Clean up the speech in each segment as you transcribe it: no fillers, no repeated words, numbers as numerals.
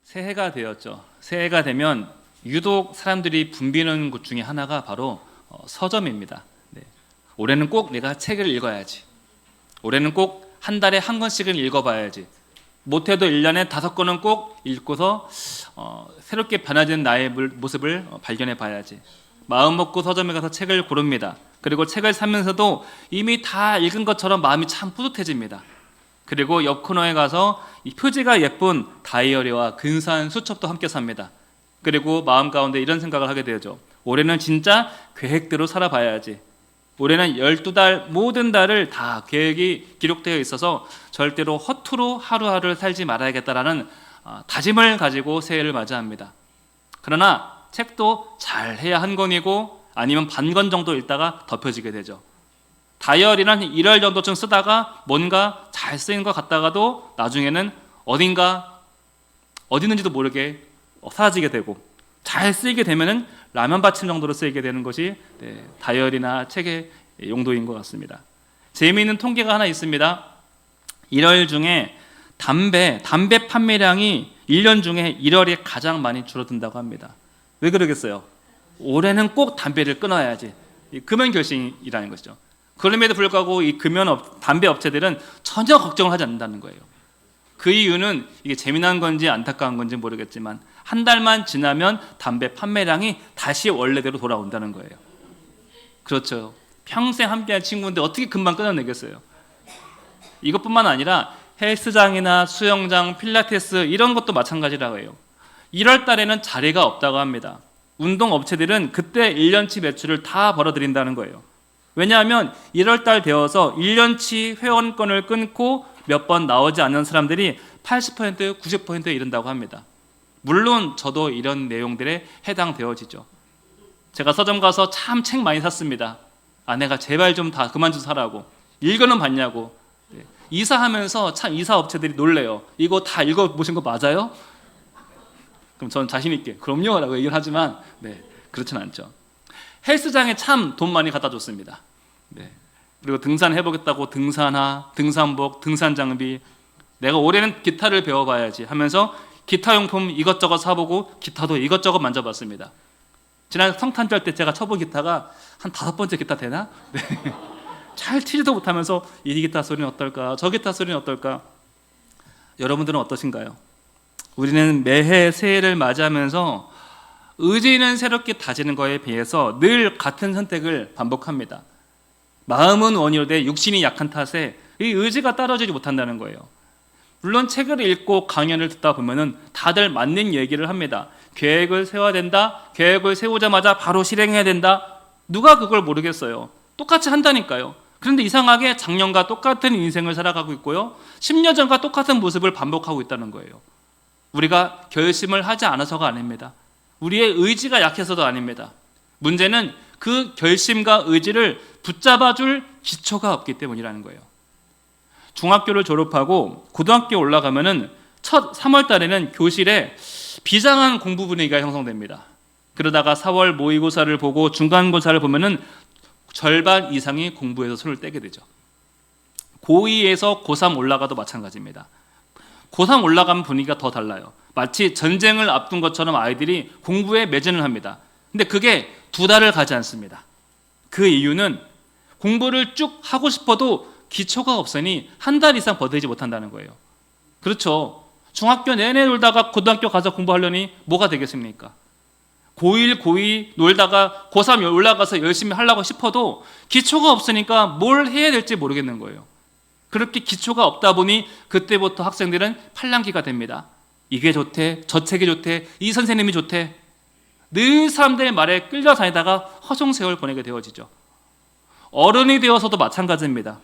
새해가 되었죠. 새해가 되면 유독 사람들이 붐비는 곳 중에 하나가 바로 서점입니다. 네. 올해는 꼭 내가 책을 읽어야지. 올해는 꼭 한 달에 한 권씩은 읽어봐야지. 못해도 1년에 5권은 꼭 읽고서 새롭게 변화된 나의 모습을 발견해 봐야지. 마음 먹고 서점에 가서 책을 고릅니다. 그리고 책을 사면서도 이미 다 읽은 것처럼 마음이 참 뿌듯해집니다. 그리고 옆 코너에 가서 이 표지가 예쁜 다이어리와 근사한 수첩도 함께 삽니다. 그리고 마음 가운데 이런 생각을 하게 되죠. 올해는 진짜 계획대로 살아봐야지. 올해는 12달 모든 달을 다 계획이 기록되어 있어서 절대로 허투루 하루하루를 살지 말아야겠다라는 다짐을 가지고 새해를 맞이합니다. 그러나 책도 잘 해야 한 권이고 아니면 반 권 정도 읽다가 덮여지게 되죠. 다이어리는 1월 정도쯤 쓰다가 뭔가 잘 쓰인 것 같다가도 나중에는 어딘가 어디 있는지도 모르게 사라지게 되고, 잘 쓰이게 되면은 라면 받침 정도로 쓰이게 되는 것이 다이어리나 책의 용도인 것 같습니다. 재미있는 통계가 하나 있습니다. 1월 중에 담배 판매량이 1년 중에 1월에 가장 많이 줄어든다고 합니다. 왜 그러겠어요? 올해는 꼭 담배를 끊어야지. 금연 결심이라는 것이죠. 그럼에도 불구하고 이 담배 업체들은 전혀 걱정을 하지 않는다는 거예요. 그 이유는 이게 재미난 건지 안타까운 건지 모르겠지만 한 달만 지나면 담배 판매량이 다시 원래대로 돌아온다는 거예요. 그렇죠. 평생 함께한 친구인데 어떻게 금방 끊어내겠어요? 이것뿐만 아니라 헬스장이나 수영장, 필라테스 이런 것도 마찬가지라고 해요. 1월 달에는 자리가 없다고 합니다. 운동 업체들은 그때 1년치 매출을 다 벌어들인다는 거예요. 왜냐하면 1월 달 되어서 1년치 회원권을 끊고 몇 번 나오지 않는 사람들이 80%, 90%에 이른다고 합니다. 물론 저도 이런 내용들에 해당되어지죠. 제가 서점 가서 참 책 많이 샀습니다. 아내가 제발 좀 다 그만 좀 사라고. 읽어는 봤냐고. 이사하면서 참 이사 업체들이 놀래요. 이거 다 읽어보신 거 맞아요? 그럼 저는 자신 있게 그럼요 라고 얘기를 하지만 그렇진 않죠. 헬스장에 참 돈 많이 갖다 줬습니다. 그리고 등산해보겠다고 등산화, 등산복, 등산 장비, 내가 올해는 기타를 배워봐야지 하면서 기타 용품 이것저것 사보고 기타도 이것저것 만져봤습니다. 지난 성탄절 때 제가 쳐본 기타가 한 5번째 기타 되나? 잘 치지도 못하면서 이 기타 소리는 어떨까? 저 기타 소리는 어떨까? 여러분들은 어떠신가요? 우리는 매해 새해를 맞이하면서 의지는 새롭게 다지는 것에 비해서 늘 같은 선택을 반복합니다. 마음은 원이로되 육신이 약한 탓에 이 의지가 따라주지 못한다는 거예요. 물론 책을 읽고 강연을 듣다 보면은 다들 맞는 얘기를 합니다. 계획을 세워야 된다. 계획을 세우자마자 바로 실행해야 된다. 누가 그걸 모르겠어요. 똑같이 한다니까요. 그런데 이상하게 작년과 똑같은 인생을 살아가고 있고요. 10년 전과 똑같은 모습을 반복하고 있다는 거예요. 우리가 결심을 하지 않아서가 아닙니다. 우리의 의지가 약해서도 아닙니다. 문제는 그 결심과 의지를 붙잡아줄 기초가 없기 때문이라는 거예요. 중학교를 졸업하고 고등학교 올라가면은 첫 3월 달에는 교실에 비장한 공부 분위기가 형성됩니다. 그러다가 4월 모의고사를 보고 중간고사를 보면은 절반 이상이 공부에서 손을 떼게 되죠. 고2에서 고3 올라가도 마찬가지입니다. 고3 올라가면 분위기가 더 달라요. 마치 전쟁을 앞둔 것처럼 아이들이 공부에 매진을 합니다. 근데 그게 2달을 가지 않습니다. 그 이유는 공부를 쭉 하고 싶어도 기초가 없으니 한 달 이상 버티지 못한다는 거예요. 그렇죠. 중학교 내내 놀다가 고등학교 가서 공부하려니 뭐가 되겠습니까? 고1, 고2 놀다가 고3 올라가서 열심히 하려고 싶어도 기초가 없으니까 뭘 해야 될지 모르겠는 거예요. 그렇게 기초가 없다 보니 그때부터 학생들은 팔랑귀가 됩니다. 이게 좋대, 저 책이 좋대, 이 선생님이 좋대. 늘 사람들의 말에 끌려다니다가 허송세월 보내게 되어지죠. 어른이 되어서도 마찬가지입니다.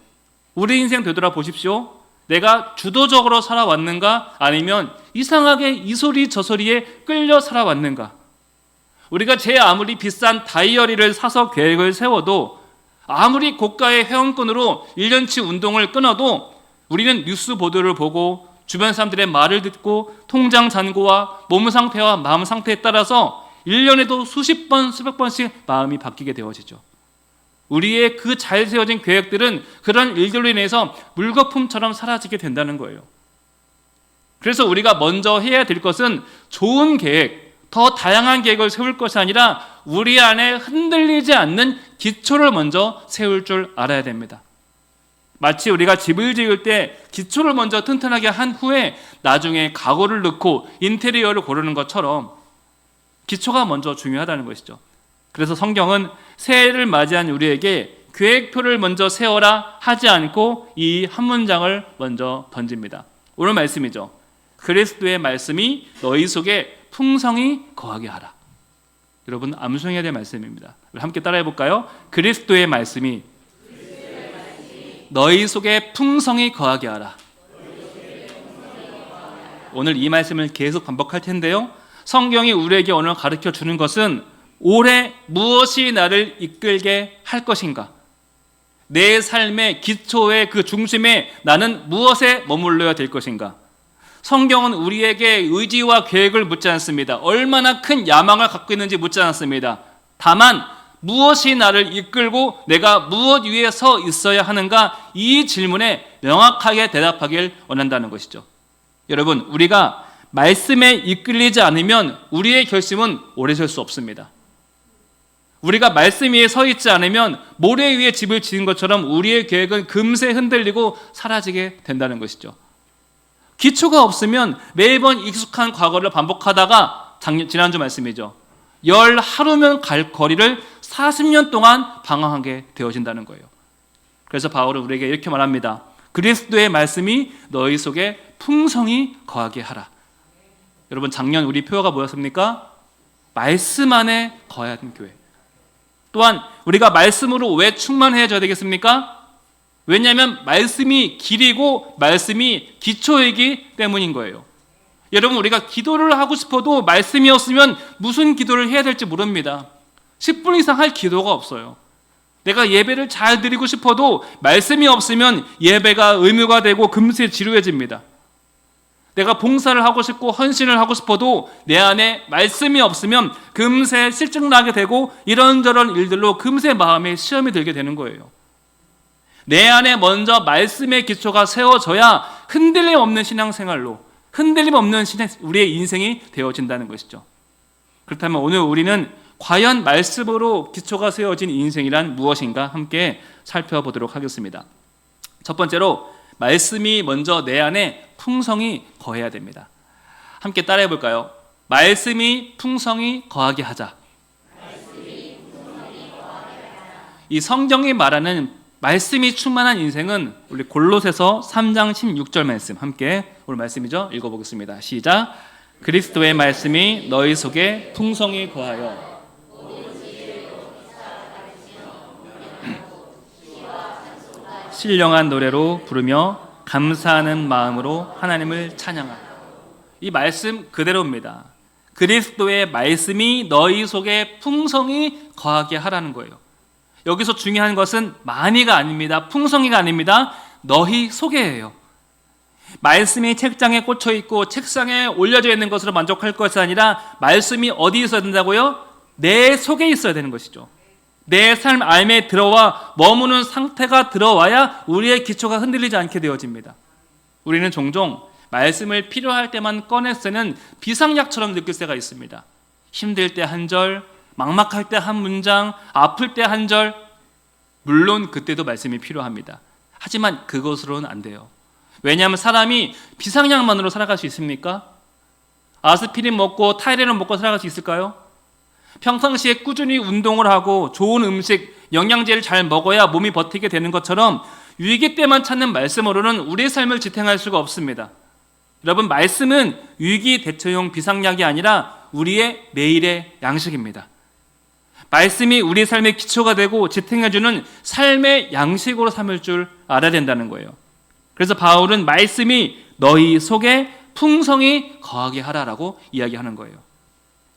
우리 인생 되돌아보십시오. 내가 주도적으로 살아왔는가 아니면 이상하게 이 소리 저 소리에 끌려 살아왔는가. 우리가 제 아무리 비싼 다이어리를 사서 계획을 세워도 아무리 고가의 회원권으로 1년치 운동을 끊어도 우리는 뉴스 보도를 보고 주변 사람들의 말을 듣고 통장 잔고와 몸 상태와 마음 상태에 따라서 1년에도 수십 번, 수백 번씩 마음이 바뀌게 되어지죠. 우리의 그 잘 세워진 계획들은 그런 일들로 인해서 물거품처럼 사라지게 된다는 거예요. 그래서 우리가 먼저 해야 될 것은 좋은 계획, 더 다양한 계획을 세울 것이 아니라 우리 안에 흔들리지 않는 기초를 먼저 세울 줄 알아야 됩니다. 마치 우리가 집을 지을 때 기초를 먼저 튼튼하게 한 후에 나중에 가구를 넣고 인테리어를 고르는 것처럼 기초가 먼저 중요하다는 것이죠. 그래서 성경은 새해를 맞이한 우리에게 계획표를 먼저 세워라 하지 않고 이 한 문장을 먼저 던집니다. 오늘 말씀이죠. 그리스도의 말씀이 너희 속에 풍성히 거하게 하라. 여러분 암송해야 될 말씀입니다. 함께 따라해 볼까요? 그리스도의 말씀이 너희 속에 풍성히 거하게 하라. 오늘 이 말씀을 계속 반복할 텐데요, 성경이 우리에게 오늘 가르쳐 주는 것은 올해 무엇이 나를 이끌게 할 것인가, 내 삶의 기초의 그 중심에 나는 무엇에 머물러야 될 것인가. 성경은 우리에게 의지와 계획을 묻지 않습니다. 얼마나 큰 야망을 갖고 있는지 묻지 않습니다. 다만 무엇이 나를 이끌고 내가 무엇 위에 서 있어야 하는가, 이 질문에 명확하게 대답하길 원한다는 것이죠. 여러분, 우리가 말씀에 이끌리지 않으면 우리의 결심은 오래 설 수 없습니다. 우리가 말씀 위에 서 있지 않으면 모래 위에 집을 지은 것처럼 우리의 계획은 금세 흔들리고 사라지게 된다는 것이죠. 기초가 없으면 매번 익숙한 과거를 반복하다가 지난주 말씀이죠. 열 하루면 갈 거리를 40년 동안 방황하게 되어진다는 거예요. 그래서 바울은 우리에게 이렇게 말합니다. 그리스도의 말씀이 너희 속에 풍성히 거하게 하라. 여러분, 작년 우리 표어가 뭐였습니까? 말씀 안에 거하는 교회. 또한 우리가 말씀으로 왜 충만해져야 되겠습니까? 왜냐하면 말씀이 길이고 말씀이 기초이기 때문인 거예요. 여러분, 우리가 기도를 하고 싶어도 말씀이 없으면 무슨 기도를 해야 될지 모릅니다. 10분 이상 할 기도가 없어요. 내가 예배를 잘 드리고 싶어도 말씀이 없으면 예배가 의무가 되고 금세 지루해집니다. 내가 봉사를 하고 싶고 헌신을 하고 싶어도 내 안에 말씀이 없으면 금세 실증나게 되고 이런저런 일들로 금세 마음에 시험이 들게 되는 거예요. 내 안에 먼저 말씀의 기초가 세워져야 흔들림 없는 신앙생활로, 흔들림 없는 우리의 인생이 되어진다는 것이죠. 그렇다면 오늘 우리는 과연 말씀으로 기초가 세워진 인생이란 무엇인가 함께 살펴보도록 하겠습니다. 첫 번째로, 말씀이 먼저 내 안에 풍성히 거해야 됩니다. 함께 따라해 볼까요? 말씀이 풍성히 거하게 하자. 이 성경이 말하는 말씀이 충만한 인생은 우리 골로새서 3장 16절 말씀 함께 오늘 말씀이죠. 읽어보겠습니다. 시작. 그리스도의 말씀이 너희 속에 풍성히 거하여 신령한 노래로 부르며 감사하는 마음으로 하나님을 찬양하라. 이 말씀 그대로입니다. 그리스도의 말씀이 너희 속에 풍성히 거하게 하라는 거예요. 여기서 중요한 것은 많이가 아닙니다. 풍성히가 아닙니다. 너희 속에예요. 말씀이 책장에 꽂혀 있고 책상에 올려져 있는 것으로 만족할 것이 아니라 말씀이 어디 있어야 된다고요? 내 속에 있어야 되는 것이죠. 내 삶 안에 들어와 머무는 상태가 들어와야 우리의 기초가 흔들리지 않게 되어집니다. 우리는 종종 말씀을 필요할 때만 꺼내 쓰는 비상약처럼 느낄 때가 있습니다. 힘들 때 한 절, 막막할 때 한 문장, 아플 때 한 절. 물론 그때도 말씀이 필요합니다. 하지만 그것으로는 안 돼요. 왜냐하면 사람이 비상약만으로 살아갈 수 있습니까? 아스피린 먹고 타이레놀 먹고 살아갈 수 있을까요? 평상시에 꾸준히 운동을 하고 좋은 음식, 영양제를 잘 먹어야 몸이 버티게 되는 것처럼 위기 때만 찾는 말씀으로는 우리의 삶을 지탱할 수가 없습니다. 여러분, 말씀은 위기 대처용 비상약이 아니라 우리의 매일의 양식입니다. 말씀이 우리 삶의 기초가 되고 지탱해주는 삶의 양식으로 삼을 줄 알아야 된다는 거예요. 그래서 바울은 말씀이 너희 속에 풍성히 거하게 하라라고 이야기하는 거예요.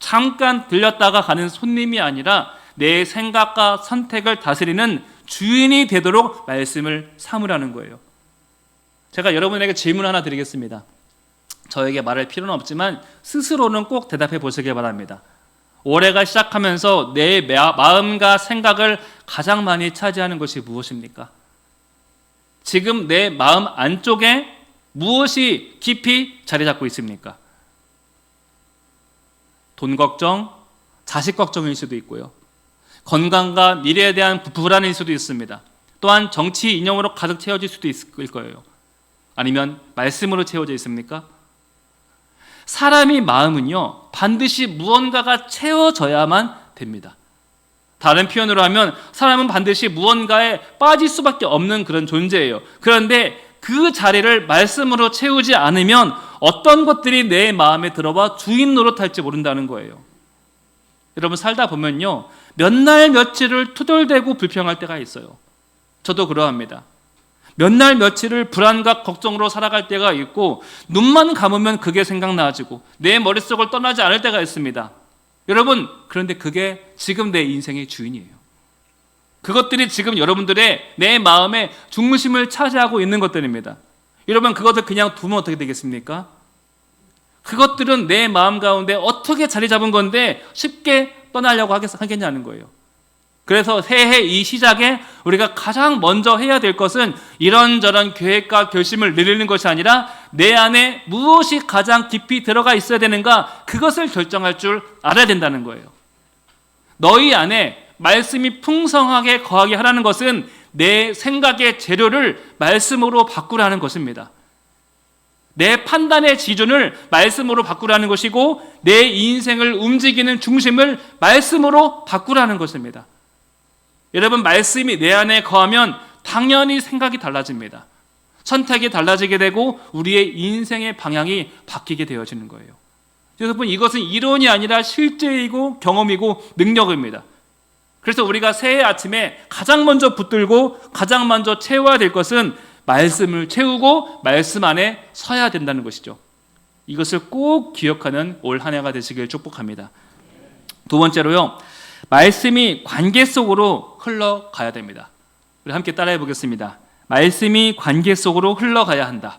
잠깐 들렸다가 가는 손님이 아니라 내 생각과 선택을 다스리는 주인이 되도록 말씀을 삼으라는 거예요. 제가 여러분에게 질문 하나 드리겠습니다. 저에게 말할 필요는 없지만 스스로는 꼭 대답해 보시기 바랍니다. 올해가 시작하면서 내 마음과 생각을 가장 많이 차지하는 것이 무엇입니까? 지금 내 마음 안쪽에 무엇이 깊이 자리 잡고 있습니까? 돈 걱정, 자식 걱정일 수도 있고요. 건강과 미래에 대한 불안일 수도 있습니다. 또한 정치 이념으로 가득 채워질 수도 있을 거예요. 아니면 말씀으로 채워져 있습니까? 사람의 마음은요, 반드시 무언가가 채워져야만 됩니다. 다른 표현으로 하면 사람은 반드시 무언가에 빠질 수밖에 없는 그런 존재예요. 그런데 그 자리를 말씀으로 채우지 않으면 어떤 것들이 내 마음에 들어와 주인 노릇할지 모른다는 거예요. 여러분 살다 보면요, 몇 날 며칠을 투덜대고 불평할 때가 있어요. 저도 그러합니다. 몇 날 며칠을 불안과 걱정으로 살아갈 때가 있고 눈만 감으면 그게 생각나지고 내 머릿속을 떠나지 않을 때가 있습니다. 여러분, 그런데 그게 지금 내 인생의 주인이에요. 그것들이 지금 여러분들의 내 마음의 중심을 차지하고 있는 것들입니다. 여러분, 그것을 그냥 두면 어떻게 되겠습니까? 그것들은 내 마음 가운데 어떻게 자리 잡은 건데 쉽게 떠나려고 하겠냐는 거예요. 그래서 새해 이 시작에 우리가 가장 먼저 해야 될 것은 이런저런 계획과 결심을 내리는 것이 아니라 내 안에 무엇이 가장 깊이 들어가 있어야 되는가, 그것을 결정할 줄 알아야 된다는 거예요. 너희 안에 말씀이 풍성하게 거하게 하라는 것은 내 생각의 재료를 말씀으로 바꾸라는 것입니다. 내 판단의 기준을 말씀으로 바꾸라는 것이고 내 인생을 움직이는 중심을 말씀으로 바꾸라는 것입니다. 여러분, 말씀이 내 안에 거하면 당연히 생각이 달라집니다. 선택이 달라지게 되고 우리의 인생의 방향이 바뀌게 되어지는 거예요. 여러분, 이것은 이론이 아니라 실제이고 경험이고 능력입니다. 그래서 우리가 새해 아침에 가장 먼저 붙들고 가장 먼저 채워야 될 것은 말씀을 채우고 말씀 안에 서야 된다는 것이죠. 이것을 꼭 기억하는 올 한 해가 되시길 축복합니다. 두 번째로요, 말씀이 관계 속으로 흘러가야 됩니다. 우리 함께 따라해 보겠습니다. 말씀이 관계 속으로 흘러가야 한다.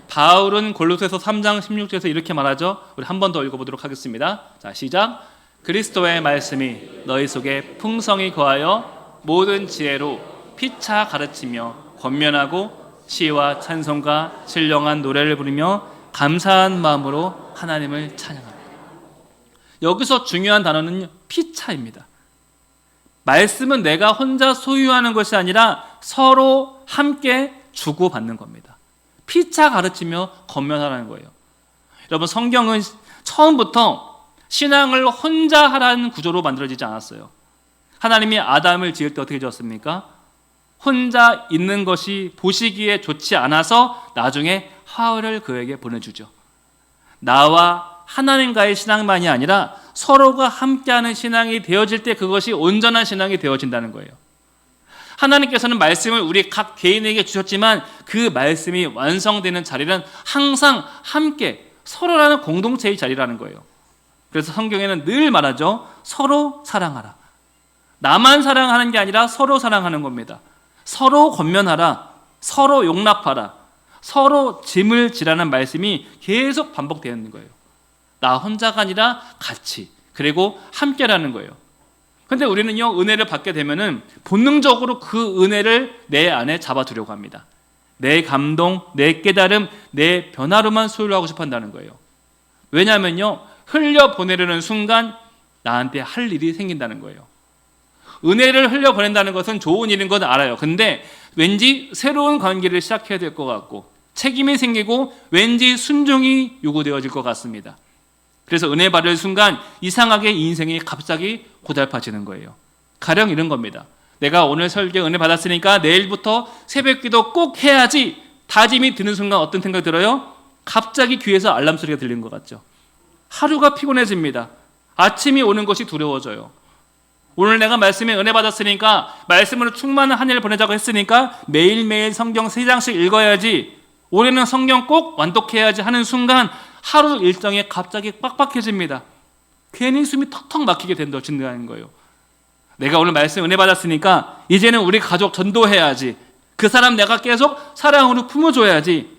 바울은 골로새서 3장 16절에서 이렇게 말하죠. 우리 한 번 더 읽어보도록 하겠습니다. 자, 시작. 그리스도의 말씀이 너희 속에 풍성히 거하여 모든 지혜로 피차 가르치며 권면하고 시와 찬송과 신령한 노래를 부르며 감사한 마음으로 하나님을 찬양합니다. 여기서 중요한 단어는 피차입니다. 말씀은 내가 혼자 소유하는 것이 아니라 서로 함께 주고받는 겁니다. 피차 가르치며 권면하라는 거예요. 여러분, 성경은 처음부터 신앙을 혼자 하라는 구조로 만들어지지 않았어요. 하나님이 아담을 지을 때 어떻게 지었습니까? 혼자 있는 것이 보시기에 좋지 않아서 나중에 하와를 그에게 보내주죠. 나와 하나님과의 신앙만이 아니라 서로가 함께하는 신앙이 되어질 때 그것이 온전한 신앙이 되어진다는 거예요. 하나님께서는 말씀을 우리 각 개인에게 주셨지만 그 말씀이 완성되는 자리는 항상 함께 서로라는 공동체의 자리라는 거예요. 그래서 성경에는 늘 말하죠. 서로 사랑하라. 나만 사랑하는 게 아니라 서로 사랑하는 겁니다. 서로 권면하라. 서로 용납하라. 서로 짐을 지라는 말씀이 계속 반복되는 거예요. 나 혼자가 아니라 같이, 그리고 함께라는 거예요. 그런데 우리는요, 은혜를 받게 되면은 본능적으로 그 은혜를 내 안에 잡아두려고 합니다. 내 감동, 내 깨달음, 내 변화로만 소유를 하고 싶어 한다는 거예요. 왜냐하면요, 흘려보내려는 순간 나한테 할 일이 생긴다는 거예요. 은혜를 흘려보낸다는 것은 좋은 일인 건 알아요. 근데 왠지 새로운 관계를 시작해야 될 것 같고 책임이 생기고 왠지 순종이 요구되어질 것 같습니다. 그래서 은혜 받을 순간 이상하게 인생이 갑자기 고달파지는 거예요. 가령 이런 겁니다. 내가 오늘 설교 은혜 받았으니까 내일부터 새벽기도 꼭 해야지 다짐이 드는 순간 어떤 생각이 들어요? 갑자기 귀에서 알람 소리가 들리는 것 같죠. 하루가 피곤해집니다. 아침이 오는 것이 두려워져요. 오늘 내가 말씀에 은혜 받았으니까 말씀으로 충만한 한 해를 보내자고 했으니까 매일매일 성경 3장씩 읽어야지, 올해는 성경 꼭 완독해야지 하는 순간 하루 일정에 갑자기 빡빡해집니다. 괜히 숨이 턱턱 막히게 된다는 거예요. 내가 오늘 말씀 은혜 받았으니까 이제는 우리 가족 전도해야지, 그 사람 내가 계속 사랑으로 품어줘야지.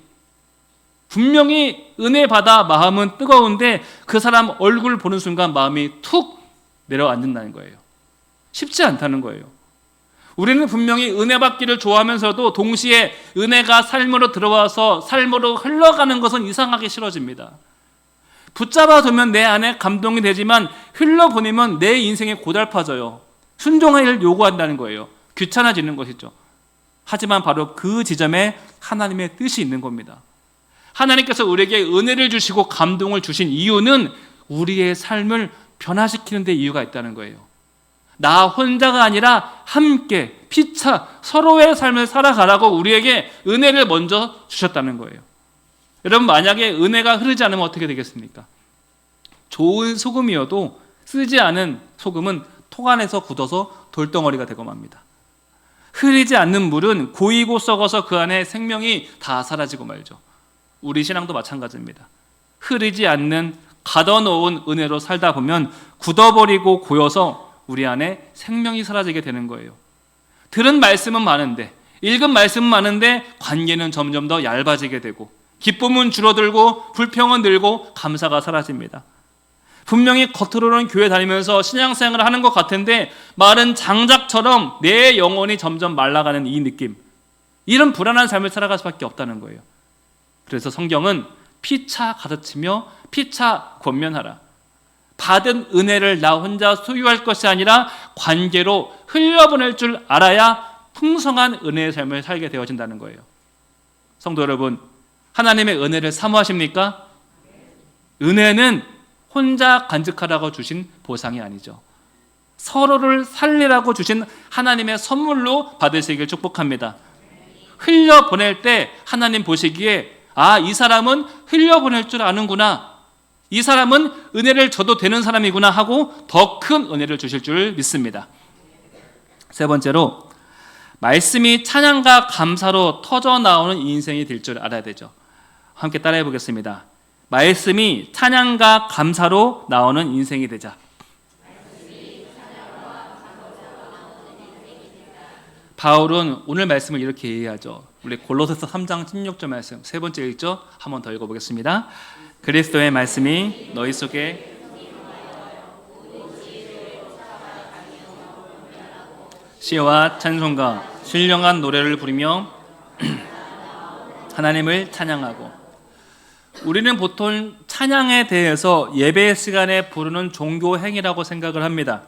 분명히 은혜 받아 마음은 뜨거운데 그 사람 얼굴 보는 순간 마음이 툭 내려앉는다는 거예요. 쉽지 않다는 거예요. 우리는 분명히 은혜 받기를 좋아하면서도 동시에 은혜가 삶으로 들어와서 삶으로 흘러가는 것은 이상하게 싫어집니다. 붙잡아 두면 내 안에 감동이 되지만 흘러보내면 내 인생이 고달파져요. 순종을 요구한다는 거예요. 귀찮아지는 것이죠. 하지만 바로 그 지점에 하나님의 뜻이 있는 겁니다. 하나님께서 우리에게 은혜를 주시고 감동을 주신 이유는 우리의 삶을 변화시키는 데 이유가 있다는 거예요. 나 혼자가 아니라 함께 피차 서로의 삶을 살아가라고 우리에게 은혜를 먼저 주셨다는 거예요. 여러분, 만약에 은혜가 흐르지 않으면 어떻게 되겠습니까? 좋은 소금이어도 쓰지 않은 소금은 통 안에서 굳어서 돌덩어리가 되고 맙니다. 흐르지 않는 물은 고이고 썩어서 그 안에 생명이 다 사라지고 말죠. 우리 신앙도 마찬가지입니다. 흐르지 않는 가둬놓은 은혜로 살다 보면 굳어버리고 고여서 우리 안에 생명이 사라지게 되는 거예요. 들은 말씀은 많은데, 읽은 말씀은 많은데 관계는 점점 더 얇아지게 되고, 기쁨은 줄어들고 불평은 늘고 감사가 사라집니다. 분명히 겉으로는 교회 다니면서 신앙생활을 하는 것 같은데 마른 장작처럼 내 영혼이 점점 말라가는 이 느낌, 이런 불안한 삶을 살아갈 수밖에 없다는 거예요. 그래서 성경은 피차 가르치며 피차 권면하라. 받은 은혜를 나 혼자 소유할 것이 아니라 관계로 흘려보낼 줄 알아야 풍성한 은혜의 삶을 살게 되어진다는 거예요. 성도 여러분, 하나님의 은혜를 사모하십니까? 은혜는 혼자 간직하라고 주신 보상이 아니죠. 서로를 살리라고 주신 하나님의 선물로 받으시길 축복합니다. 흘려보낼 때 하나님 보시기에 이 사람은 흘려보낼 줄 아는구나, 이 사람은 은혜를 줘도 되는 사람이구나 하고 더 큰 은혜를 주실 줄 믿습니다. 세 번째로, 말씀이 찬양과 감사로 터져나오는 인생이 될 줄 알아야 되죠. 함께 따라해 보겠습니다. 말씀이 찬양과 감사로 나오는 인생이 되자. 바울은 오늘 말씀을 이렇게 이해하죠. 우리 골로새서 3장 16절 말씀, 세 번째 읽죠. 한 번 더 읽어보겠습니다. 그리스도의 말씀이 너희 속에 시와 찬송가 신령한 노래를 부르며 하나님을 찬양하고. 우리는 보통 찬양에 대해서 예배 시간에 부르는 종교 행위라고 생각을 합니다.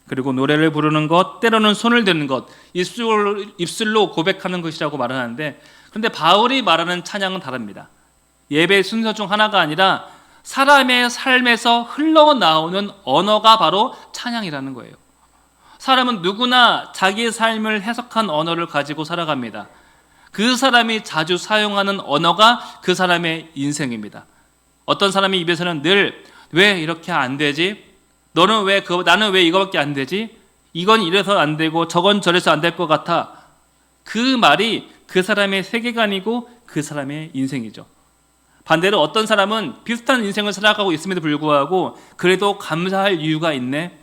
그리고 노래를 부르는 것, 때로는 손을 드는 것, 입술로 고백하는 것이라고 말을 하는데, 그런데 바울이 말하는 찬양은 다릅니다. 예배 순서 중 하나가 아니라 사람의 삶에서 흘러나오는 언어가 바로 찬양이라는 거예요. 사람은 누구나 자기의 삶을 해석한 언어를 가지고 살아갑니다. 그 사람이 자주 사용하는 언어가 그 사람의 인생입니다. 어떤 사람의 입에서는 늘 왜 이렇게 안 되지? 나는 왜 이거밖에 안 되지? 이건 이래서 안 되고 저건 저래서 안 될 것 같아. 그 말이 그 사람의 세계관이고 그 사람의 인생이죠. 반대로 어떤 사람은 비슷한 인생을 살아가고 있음에도 불구하고 그래도 감사할 이유가 있네.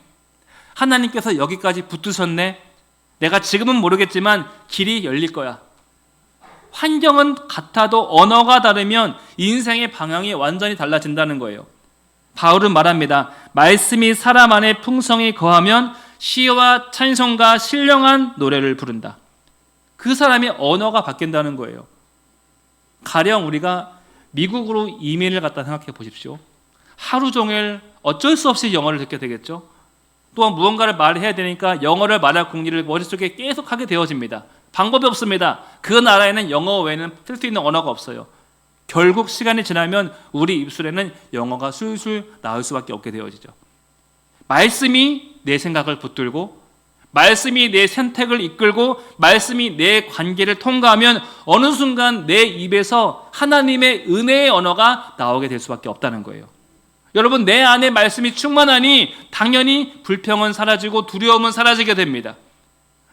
하나님께서 여기까지 붙으셨네. 내가 지금은 모르겠지만 길이 열릴 거야. 환경은 같아도 언어가 다르면 인생의 방향이 완전히 달라진다는 거예요. 바울은 말합니다. 말씀이 사람 안에 풍성히 거하면 시와 찬송과 신령한 노래를 부른다. 그 사람의 언어가 바뀐다는 거예요. 가령 우리가 미국으로 이민을 갔다 생각해 보십시오. 하루 종일 어쩔 수 없이 영어를 듣게 되겠죠. 또한 무언가를 말해야 되니까 영어를 말할 공리를 머릿속에 계속 하게 되어집니다. 방법이 없습니다. 그 나라에는 영어 외에는 쓸 수 있는 언어가 없어요. 결국 시간이 지나면 우리 입술에는 영어가 술술 나올 수밖에 없게 되어지죠. 말씀이 내 생각을 붙들고, 말씀이 내 선택을 이끌고, 말씀이 내 관계를 통과하면 어느 순간 내 입에서 하나님의 은혜의 언어가 나오게 될 수밖에 없다는 거예요. 여러분, 내 안에 말씀이 충만하니 당연히 불평은 사라지고 두려움은 사라지게 됩니다.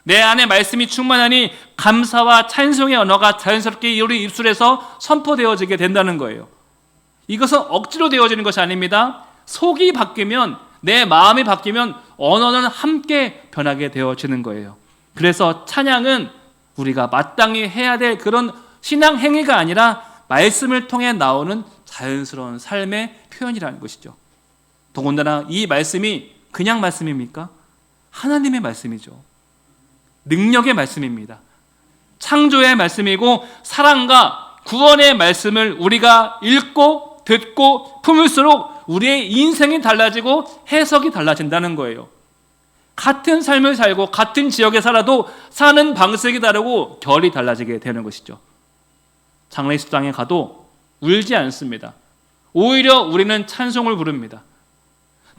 내 안에 말씀이 충만하니 감사와 찬송의 언어가 자연스럽게 우리 입술에서 선포되어지게 된다는 거예요. 이것은 억지로 되어지는 것이 아닙니다. 속이 바뀌면, 내 마음이 바뀌면 언어는 함께 변하게 되어지는 거예요. 그래서 찬양은 우리가 마땅히 해야 될 그런 신앙 행위가 아니라 말씀을 통해 나오는 자연스러운 삶의 표현이라는 것이죠. 더군다나 이 말씀이 그냥 말씀입니까? 하나님의 말씀이죠. 능력의 말씀입니다. 창조의 말씀이고 사랑과 구원의 말씀을 우리가 읽고 듣고 품을수록 우리의 인생이 달라지고 해석이 달라진다는 거예요. 같은 삶을 살고 같은 지역에 살아도 사는 방식이 다르고 결이 달라지게 되는 것이죠. 장례식장에 가도 울지 않습니다. 오히려 우리는 찬송을 부릅니다.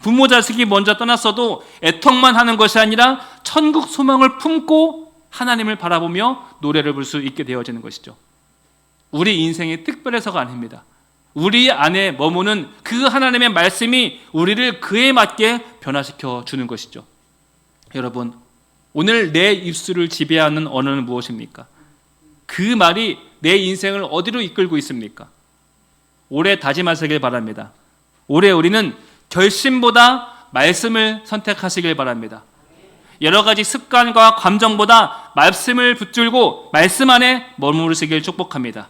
부모 자식이 먼저 떠났어도 애통만 하는 것이 아니라 천국 소망을 품고 하나님을 바라보며 노래를 부를 수 있게 되어지는 것이죠. 우리 인생이 특별해서가 아닙니다. 우리 안에 머무는 그 하나님의 말씀이 우리를 그에 맞게 변화시켜 주는 것이죠. 여러분, 오늘 내 입술을 지배하는 언어는 무엇입니까? 그 말이 내 인생을 어디로 이끌고 있습니까? 올해 다짐하시길 바랍니다. 올해 우리는 결심보다 말씀을 선택하시길 바랍니다. 여러 가지 습관과 감정보다 말씀을 붙들고 말씀 안에 머무르시길 축복합니다.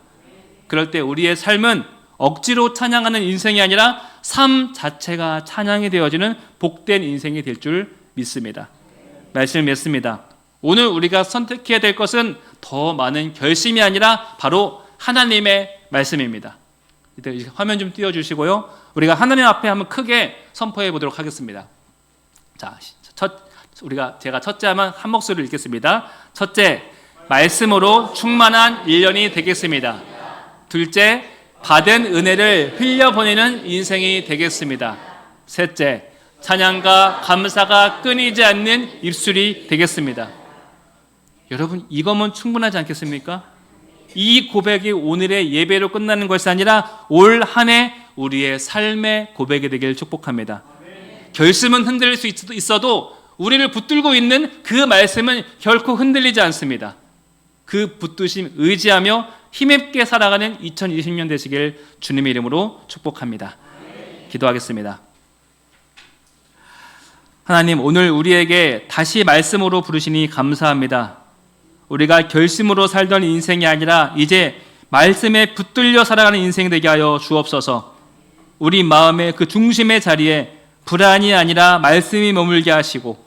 그럴 때 우리의 삶은 억지로 찬양하는 인생이 아니라 삶 자체가 찬양이 되어지는 복된 인생이 될 줄 믿습니다. 말씀을 맺습니다. 오늘 우리가 선택해야 될 것은 더 많은 결심이 아니라 바로 하나님의 말씀입니다. 이제 화면 좀 띄워주시고요. 우리가 하나님 앞에 한번 크게 선포해 보도록 하겠습니다. 자, 제가 첫째 하면 한 목소리를 읽겠습니다. 첫째, 말씀으로 충만한 1년이 되겠습니다. 둘째, 받은 은혜를 흘려보내는 인생이 되겠습니다. 셋째, 찬양과 감사가 끊이지 않는 입술이 되겠습니다. 여러분, 이거면 충분하지 않겠습니까? 이 고백이 오늘의 예배로 끝나는 것이 아니라 올 한 해 우리의 삶의 고백이 되길 축복합니다. 결심은 흔들릴 수 있어도 우리를 붙들고 있는 그 말씀은 결코 흔들리지 않습니다. 그 붙드심 의지하며 힘있게 살아가는 2020년 되시길 주님의 이름으로 축복합니다. 기도하겠습니다. 하나님, 오늘 우리에게 다시 말씀으로 부르시니 감사합니다. 우리가 결심으로 살던 인생이 아니라 이제 말씀에 붙들려 살아가는 인생 되게 하여 주옵소서. 우리 마음의 그 중심의 자리에 불안이 아니라 말씀이 머물게 하시고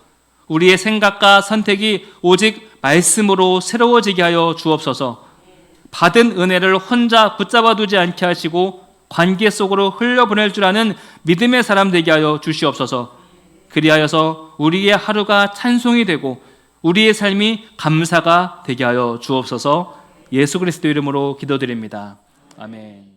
우리의 생각과 선택이 오직 말씀으로 새로워지게 하여 주옵소서. 받은 은혜를 혼자 붙잡아 두지 않게 하시고 관계 속으로 흘려보낼 줄 아는 믿음의 사람 되게 하여 주시옵소서. 그리하여서 우리의 하루가 찬송이 되고 우리의 삶이 감사가 되게 하여 주옵소서. 예수 그리스도 이름으로 기도드립니다. 아멘.